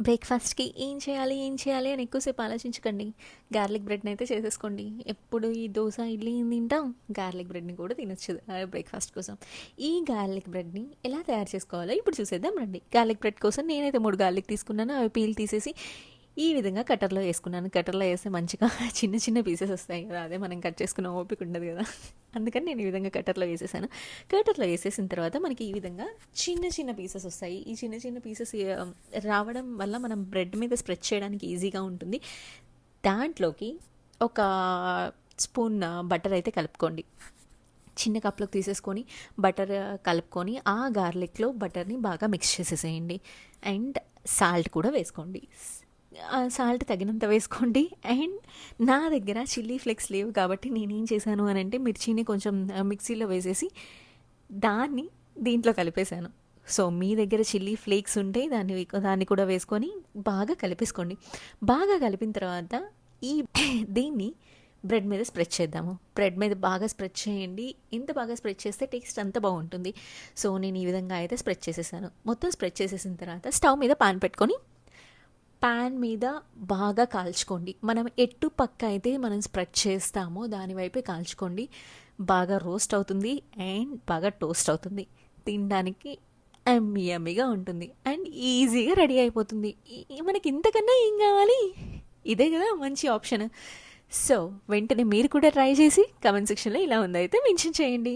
బ్రేక్‌ఫాస్ట్‌కి ఏం చేయాలి అని ఎక్కువసేపు ఆలోచించకండి. గార్లిక్ బ్రెడ్‌ని అయితే చేసేసుకోండి. ఎప్పుడు ఈ దోస, ఇడ్లీ ఏం తింటాం? గార్లిక్ బ్రెడ్‌ని కూడా తినొచ్చు బ్రేక్‌ఫాస్ట్ కోసం. ఈ గార్లిక్ బ్రెడ్‌ని ఎలా తయారు చేసుకోవాలో ఇప్పుడు చూసేద్దాం రండి. గార్లిక్ బ్రెడ్ కోసం నేనైతే 3 గార్లిక్ తీసుకున్నాను. అవి పీల్ తీసేసి ఈ విధంగా కట్టర్‌లో ఏసుకున్నాను. కట్టర్‌లో ఏస్తే మంచిగా చిన్న చిన్న పీసెస్ వస్తాయి కదా! అదే మనం కట్ చేసుకున్న ఓపిక ఉండదు కదా! అందుకని నేను ఈ విధంగా కట్టర్‌లో వేసేసాను. కట్టర్‌లో వేసేసిన తర్వాత మనకి ఈ విధంగా చిన్న చిన్న పీసెస్ వస్తాయి. ఈ చిన్న చిన్న పీసెస్ రావడం వల్ల మనం బ్రెడ్ మీద స్ప్రెడ్ చేయడానికి ఈజీగా ఉంటుంది. దాంట్లోకి ఒక స్పూన్ బటర్ అయితే కలుపుకోండి. చిన్న కప్లోకి తీసేసుకొని బటర్ కలుపుకొని ఆ గార్లిక్లో బటర్ని బాగా మిక్స్ చేసేసేయండి. అండ్ సాల్ట్ కూడా వేసుకోండి. సాల్ట్ తగినంత వేసుకోండి. అండ్ నా దగ్గర చిల్లీ ఫ్లేక్స్ లేవు కాబట్టి నేనేం చేశాను అని అంటే మిర్చిని కొంచెం మిక్సీలో వేసేసి దాన్ని దీంట్లో కలిపేశాను. సో మీ దగ్గర చిల్లీ ఫ్లేక్స్ ఉంటే దాన్ని కూడా వేసుకొని బాగా కలిపేసుకోండి. బాగా కలిపిన తర్వాత ఈ దీన్ని బ్రెడ్ మీద స్ప్రెడ్ చేద్దాము. బ్రెడ్ మీద బాగా స్ప్రెడ్ చేయండి. ఎంత బాగా స్ప్రెడ్ చేస్తే టేస్ట్ అంత బాగుంటుంది. సో నేను ఈ విధంగా అయితే స్ప్రెడ్ చేసేసాను. మొత్తం స్ప్రెడ్ చేసేసిన తర్వాత స్టవ్ మీద పాన్ పెట్టుకొని పాన్ మీద బాగా కాల్చుకోండి. మనం ఎటు పక్క అయితే మనం స్ప్రెడ్ చేస్తామో దాని వైపే కాల్చుకోండి. బాగా రోస్ట్ అవుతుంది అండ్ బాగా టోస్ట్ అవుతుంది. తినడానికి యమ్మీగా ఉంటుంది అండ్ ఈజీగా రెడీ అయిపోతుంది. మనకి ఇంతకన్నా ఏం కావాలి? ఇదే కదా మంచి ఆప్షన్. సో వెంటనే మీరు కూడా ట్రై చేసి కామెంట్ సెక్షన్లో ఇలా ఉందైతే మెన్షన్ చేయండి.